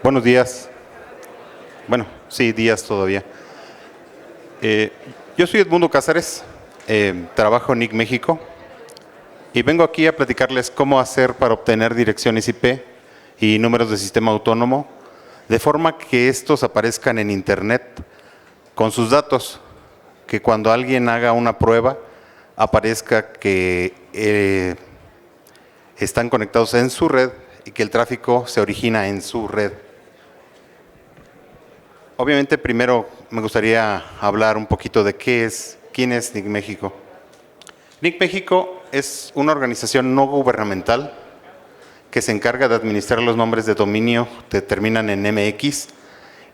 Buenos días. Bueno, sí, días todavía. Yo soy Edmundo Cázares, trabajo en NIC México y vengo aquí a platicarles cómo hacer para obtener direcciones IP y números de sistema autónomo de forma que estos aparezcan en Internet con sus datos, que cuando alguien haga una prueba aparezca que están conectados en su red y que el tráfico se origina en su red. Obviamente, primero me gustaría hablar un poquito de quién es NIC México. NIC México es una organización no gubernamental que se encarga de administrar los nombres de dominio que terminan en MX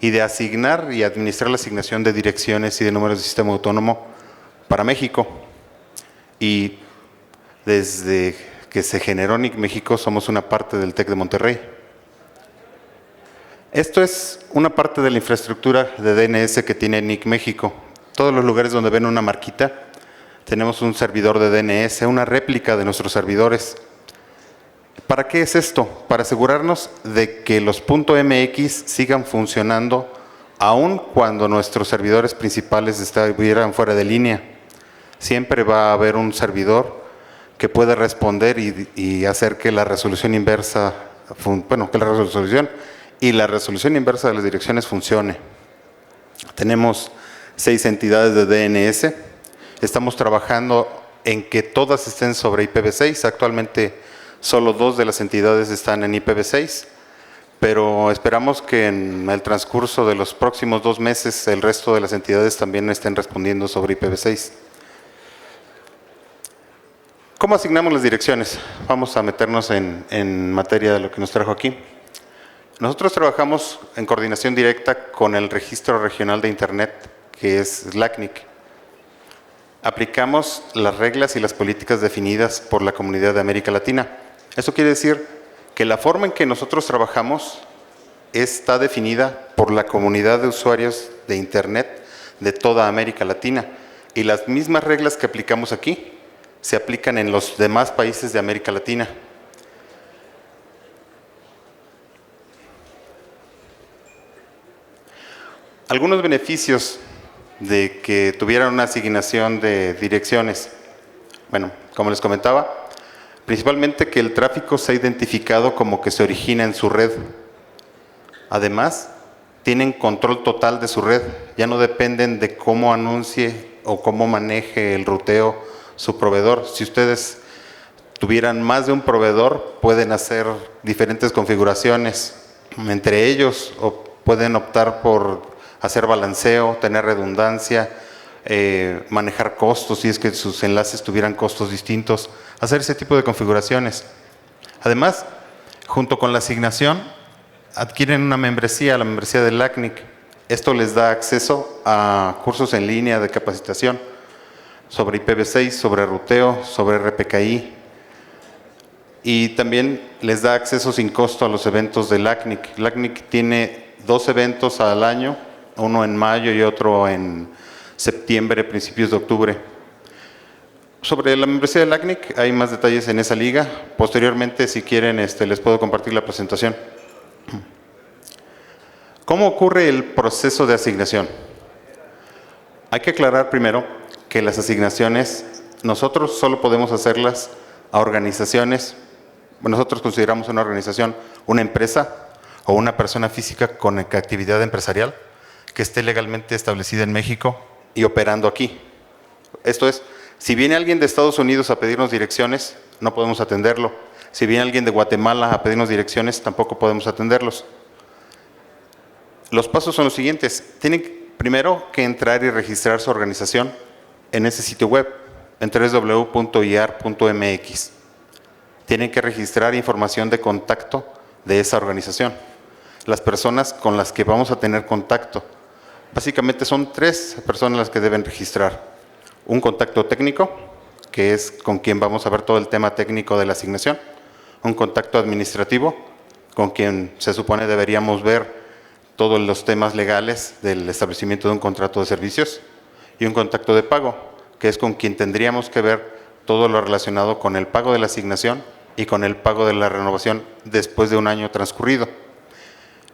y de asignar y administrar la asignación de direcciones y de números de sistema autónomo para México. Y desde que se generó NIC México somos una parte del TEC de Monterrey. Esto es una parte de la infraestructura de DNS que tiene NIC México. Todos los lugares donde ven una marquita, tenemos un servidor de DNS, una réplica de nuestros servidores. ¿Para qué es esto? Para asegurarnos de que los .mx sigan funcionando aun cuando nuestros servidores principales estuvieran fuera de línea. Siempre va a haber un servidor que puede responder y hacer que la resolución inversa, que la resolución inversa de las direcciones funcione. Tenemos 6 entidades de DNS. Estamos trabajando en que todas estén sobre IPv6. Actualmente solo 2 de las entidades están en IPv6, pero esperamos que en el transcurso de los próximos 2 meses el resto de las entidades también estén respondiendo sobre IPv6. ¿Cómo asignamos las direcciones? Vamos a meternos en materia de lo que nos trajo aquí. Nosotros trabajamos en coordinación directa con el Registro Regional de Internet, que es LACNIC. Aplicamos las reglas y las políticas definidas por la Comunidad de América Latina. Eso quiere decir que la forma en que nosotros trabajamos está definida por la comunidad de usuarios de Internet de toda América Latina. Y las mismas reglas que aplicamos aquí se aplican en los demás países de América Latina. Algunos beneficios de que tuvieran una asignación de direcciones. Bueno, como les comentaba, principalmente que el tráfico sea identificado como que se origina en su red. Además, tienen control total de su red. Ya no dependen de cómo anuncie o cómo maneje el ruteo su proveedor. Si ustedes tuvieran más de un proveedor, pueden hacer diferentes configuraciones entre ellos o pueden optar por hacer balanceo, tener redundancia, manejar costos si es que sus enlaces tuvieran costos distintos, hacer ese tipo de configuraciones. Además, junto con la asignación, adquieren una membresía, la membresía de LACNIC. Esto les da acceso a cursos en línea de capacitación sobre IPv6, sobre ruteo, sobre RPKI. Y también les da acceso sin costo a los eventos de LACNIC. LACNIC tiene 2 eventos al año, uno en mayo y otro en septiembre, principios de octubre. Sobre la membresía de LACNIC hay más detalles en esa liga. Posteriormente, si quieren, les puedo compartir la presentación. ¿Cómo ocurre el proceso de asignación? Hay que aclarar primero que las asignaciones nosotros solo podemos hacerlas a organizaciones. Nosotros consideramos una organización una empresa o una persona física con actividad empresarial que esté legalmente establecida en México y operando aquí. Esto es, si viene alguien de Estados Unidos a pedirnos direcciones, no podemos atenderlo. Si viene alguien de Guatemala a pedirnos direcciones, tampoco podemos atenderlos. Los pasos son los siguientes. Tienen primero que entrar y registrar su organización en ese sitio web, en www.iar.mx. Tienen que registrar información de contacto de esa organización. Las personas con las que vamos a tener contacto. Básicamente son 3 personas las que deben registrar. Un contacto técnico, que es con quien vamos a ver todo el tema técnico de la asignación. Un contacto administrativo, con quien se supone deberíamos ver todos los temas legales del establecimiento de un contrato de servicios. Y un contacto de pago, que es con quien tendríamos que ver todo lo relacionado con el pago de la asignación y con el pago de la renovación después de un año transcurrido.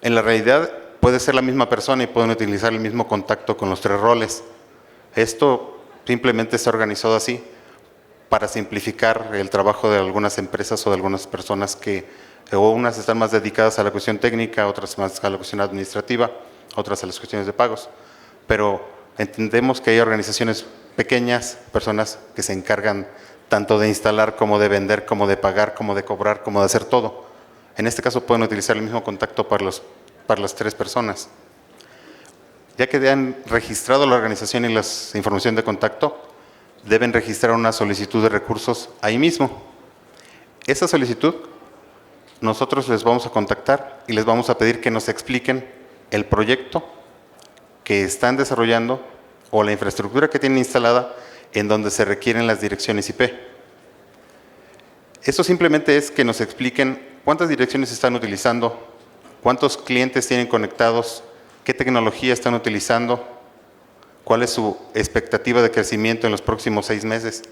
En la realidad puede ser la misma persona y pueden utilizar el mismo contacto con los 3 roles. Esto simplemente está organizado así para simplificar el trabajo de algunas empresas o de algunas personas que o unas están más dedicadas a la cuestión técnica, otras más a la cuestión administrativa, otras a las cuestiones de pagos. Pero entendemos que hay organizaciones pequeñas, personas que se encargan tanto de instalar como de vender, como de pagar, como de cobrar, como de hacer todo. En este caso pueden utilizar el mismo contacto para las 3 personas. Ya que han registrado la organización y la información de contacto, deben registrar una solicitud de recursos ahí mismo. Esa solicitud nosotros les vamos a contactar y les vamos a pedir que nos expliquen el proyecto que están desarrollando o la infraestructura que tienen instalada en donde se requieren las direcciones IP. Eso simplemente es que nos expliquen cuántas direcciones están utilizando, cuántos clientes tienen conectados, qué tecnología están utilizando, cuál es su expectativa de crecimiento en los próximos 6 meses.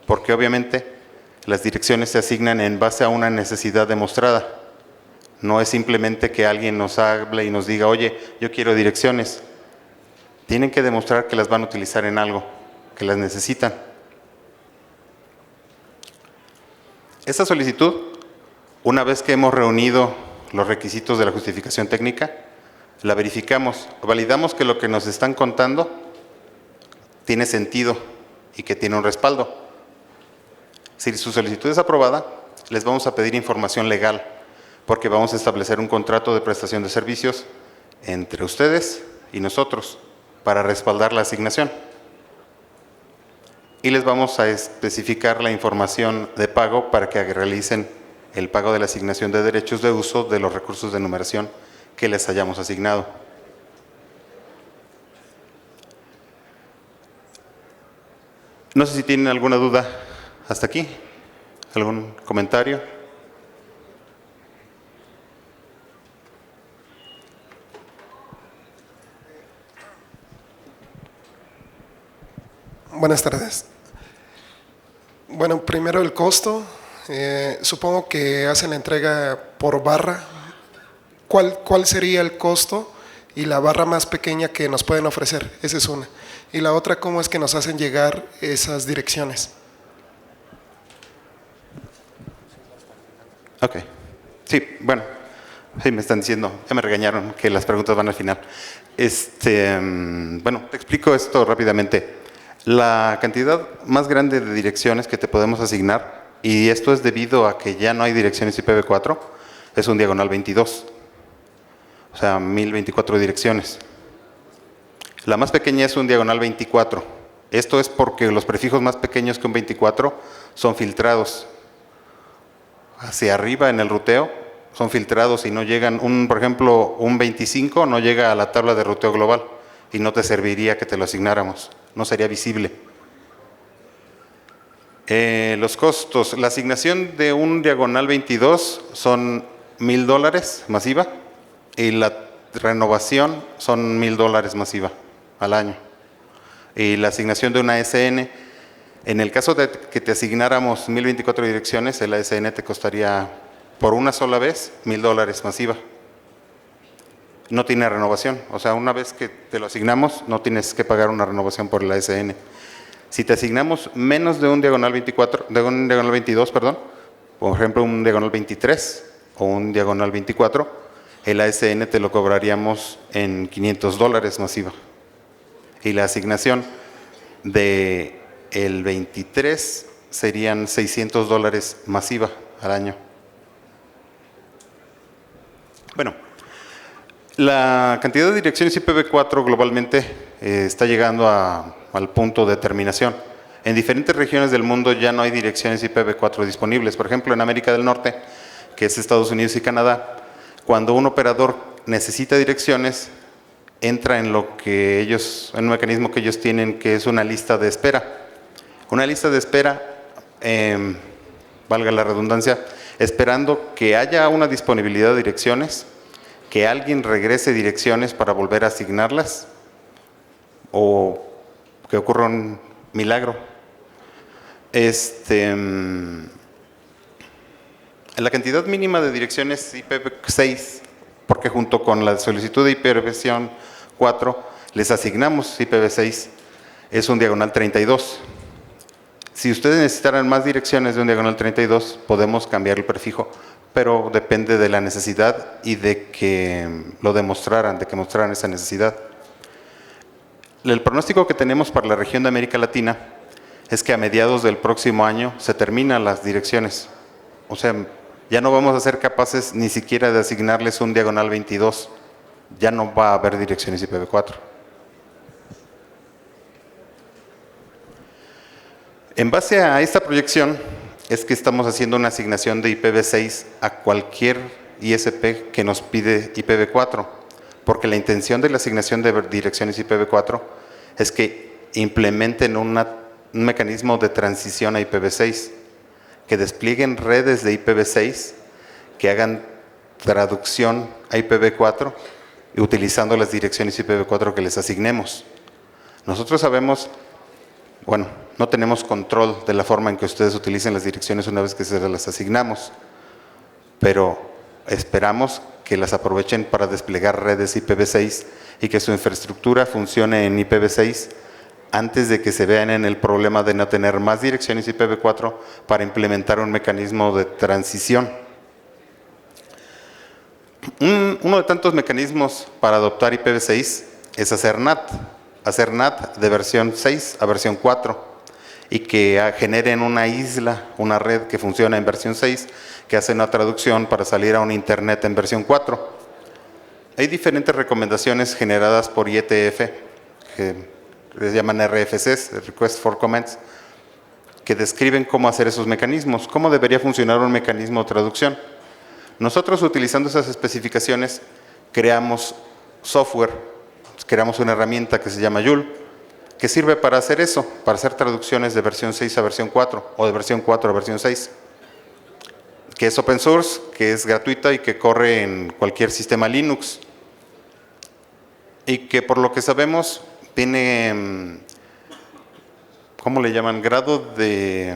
Porque obviamente las direcciones se asignan en base a una necesidad demostrada. No es simplemente que alguien nos hable y nos diga, oye, yo quiero direcciones. Tienen que demostrar que las van a utilizar en algo, que las necesitan. Esta solicitud, una vez que hemos reunido los requisitos de la justificación técnica, la verificamos, validamos que lo que nos están contando tiene sentido y que tiene un respaldo. Si su solicitud es aprobada, les vamos a pedir información legal, porque vamos a establecer un contrato de prestación de servicios entre ustedes y nosotros para respaldar la asignación. Y les vamos a especificar la información de pago para que realicen el pago de la asignación de derechos de uso de los recursos de numeración que les hayamos asignado. No sé si tienen alguna duda hasta aquí. ¿Algún comentario? Buenas tardes. Bueno, primero el costo. Supongo que hacen la entrega por barra. ¿Cuál sería el costo y la barra más pequeña que nos pueden ofrecer? Esa es una. Y la otra, ¿cómo es que nos hacen llegar esas direcciones? Ok. Sí, bueno. Sí, me están diciendo, ya me regañaron que las preguntas van al final. Bueno, te explico esto rápidamente. La cantidad más grande de direcciones que te podemos asignar, y esto es debido a que ya no hay direcciones IPv4, es un diagonal 22. O sea, 1024 direcciones. La más pequeña es un diagonal 24. Esto es porque los prefijos más pequeños que un 24 son filtrados. Hacia arriba en el ruteo son filtrados y no llegan, por ejemplo, un 25 no llega a la tabla de ruteo global y no te serviría que te lo asignáramos, no sería visible. Los costos, la asignación de un diagonal 22 son $1,000 masiva y la renovación son $1,000 masiva al año. Y la asignación de una ASN, en el caso de que te asignáramos 1024 direcciones, el ASN te costaría por una sola vez $1,000 masiva. No tiene renovación, o sea, una vez que te lo asignamos, no tienes que pagar una renovación por el ASN. Si te asignamos menos de un diagonal 24, de un diagonal 22, perdón, por ejemplo, un diagonal 23 o un diagonal 24, el ASN te lo cobraríamos en $500 masiva. Y la asignación de el 23 serían $600 masiva al año. Bueno, la cantidad de direcciones IPv4 globalmente está llegando al punto de terminación. En diferentes regiones del mundo ya no hay direcciones IPv4 disponibles. Por ejemplo, en América del Norte, que es Estados Unidos y Canadá, cuando un operador necesita direcciones, entra en lo que ellos, en un mecanismo que ellos tienen, que es una lista de espera. Una lista de espera, valga la redundancia, esperando que haya una disponibilidad de direcciones, que alguien regrese direcciones para volver a asignarlas o que ocurra un milagro. La cantidad mínima de direcciones IPv6 porque junto con la solicitud de IPv 4 les asignamos IPv6, es un diagonal 32. Si ustedes necesitaran más direcciones de un diagonal 32, podemos cambiar el prefijo, pero depende de la necesidad y de que lo demostraran, de que mostraran esa necesidad. El pronóstico que tenemos para la región de América Latina es que a mediados del próximo año se terminan las direcciones. O sea, ya no vamos a ser capaces ni siquiera de asignarles un diagonal 22. Ya no va a haber direcciones IPv4. En base a esta proyección es que estamos haciendo una asignación de IPv6 a cualquier ISP que nos pide IPv4, porque la intención de la asignación de direcciones IPv4 es que implementen un mecanismo de transición a IPv6, que desplieguen redes de IPv6, que hagan traducción a IPv4 utilizando las direcciones IPv4 que les asignemos. Nosotros sabemos, bueno, no tenemos control de la forma en que ustedes utilicen las direcciones una vez que se las asignamos, pero esperamos que las aprovechen para desplegar redes IPv6 y que su infraestructura funcione en IPv6 antes de que se vean en el problema de no tener más direcciones IPv4 para implementar un mecanismo de transición. Uno de tantos mecanismos para adoptar IPv6 es hacer NAT de versión 6 a versión 4 y que generen una isla, una red que funciona en versión 6, que hace una traducción para salir a un internet en versión 4. Hay diferentes recomendaciones generadas por IETF, que les llaman RFCs, Request for Comments, que describen cómo hacer esos mecanismos, cómo debería funcionar un mecanismo de traducción. Nosotros, utilizando esas especificaciones, creamos software, creamos una herramienta que se llama Joule, que sirve para hacer eso, para hacer traducciones de versión 6 a versión 4 o de versión 4 a versión 6, que es open source, que es gratuita y que corre en cualquier sistema Linux y que, por lo que sabemos, tiene, ¿cómo le llaman?, grado de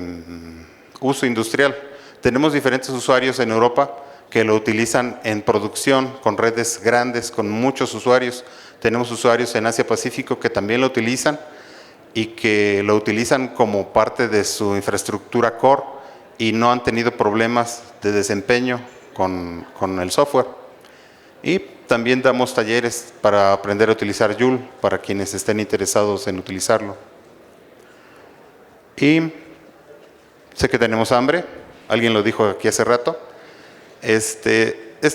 uso industrial. Tenemos diferentes usuarios en Europa que lo utilizan en producción con redes grandes, con muchos usuarios. Tenemos usuarios en Asia Pacífico que también lo utilizan y que lo utilizan como parte de su infraestructura core y no han tenido problemas de desempeño con el software. Y también damos talleres para aprender a utilizar Joule para quienes estén interesados en utilizarlo. Y sé que tenemos hambre, alguien lo dijo aquí hace rato. Es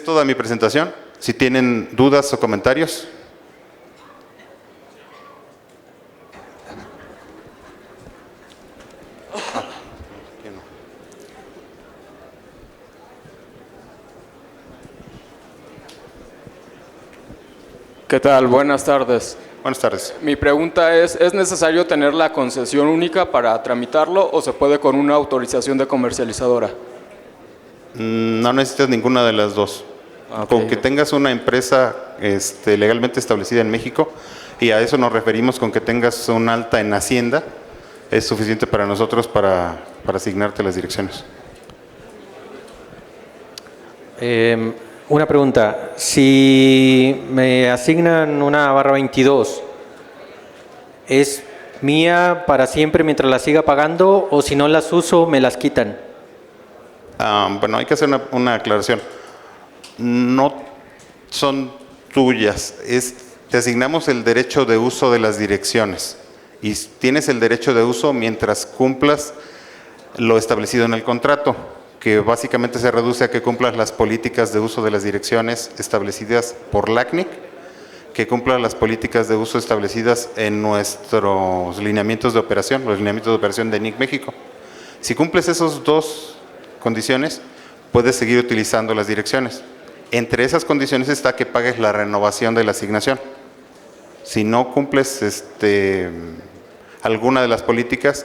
toda mi presentación. Si tienen dudas o comentarios. ¿Qué tal? Buenas tardes. Buenas tardes. Mi pregunta ¿es necesario tener la concesión única para tramitarlo o se puede con una autorización de comercializadora? No necesitas ninguna de las dos. Okay. Con que tengas una empresa legalmente establecida en México, y a eso nos referimos con que tengas un alta en Hacienda, es suficiente para nosotros para asignarte las direcciones. Una pregunta. Si me asignan una /22, ¿es mía para siempre mientras la siga pagando o si no las uso me las quitan? Bueno, hay que hacer una aclaración. No son tuyas, te asignamos el derecho de uso de las direcciones y tienes el derecho de uso mientras cumplas lo establecido en el contrato, que básicamente se reduce a que cumplas las políticas de uso de las direcciones establecidas por LACNIC, que cumplas las políticas de uso establecidas en nuestros lineamientos de operación, los lineamientos de operación de NIC México. Si cumples esas dos condiciones, puedes seguir utilizando las direcciones. Entre esas condiciones está que pagues la renovación de la asignación. Si no cumples alguna de las políticas,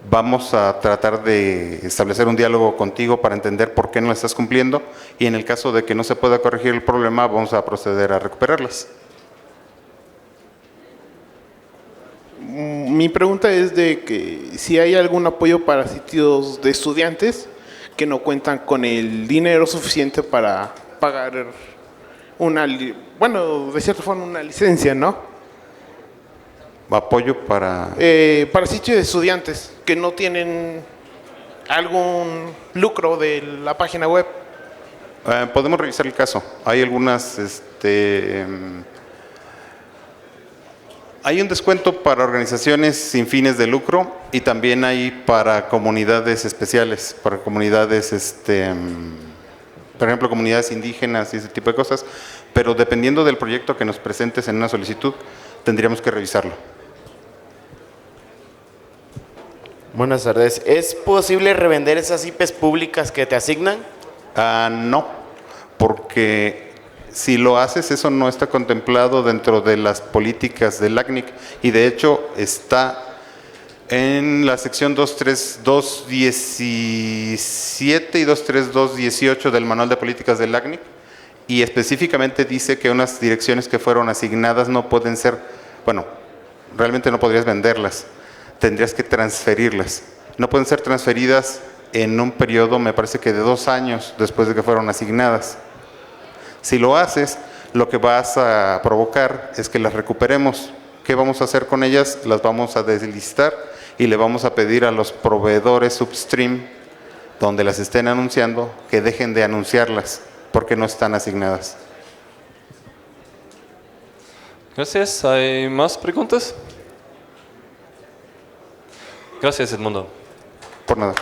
vamos a tratar de establecer un diálogo contigo para entender por qué no estás cumpliendo, y en el caso de que no se pueda corregir el problema, vamos a proceder a recuperarlas. Mi pregunta es de que si hay algún apoyo para sitios de estudiantes que no cuentan con el dinero suficiente para pagar de cierta forma una licencia, ¿no? Apoyo para... Para sitios de estudiantes que no tienen algún lucro de la página web. Podemos revisar el caso. Hay algunas, hay un descuento para organizaciones sin fines de lucro y también hay para comunidades especiales, para comunidades, por ejemplo, comunidades indígenas y ese tipo de cosas, pero dependiendo del proyecto que nos presentes en una solicitud, tendríamos que revisarlo. Buenas tardes. ¿Es posible revender esas IPs públicas que te asignan? No, porque si lo haces, eso no está contemplado dentro de las políticas del LACNIC y de hecho está en la sección 23217 y 23218 del Manual de Políticas del LACNIC y específicamente dice que unas direcciones que fueron asignadas no pueden ser, bueno, realmente no podrías venderlas, tendrías que transferirlas. No pueden ser transferidas en un periodo, me parece que de 2 años después de que fueron asignadas. Si lo haces, lo que vas a provocar es que las recuperemos. ¿Qué vamos a hacer con ellas? Las vamos a deslistar y le vamos a pedir a los proveedores upstream, donde las estén anunciando, que dejen de anunciarlas, porque no están asignadas. Gracias. ¿Hay más preguntas? Gracias, Edmundo. Por nada.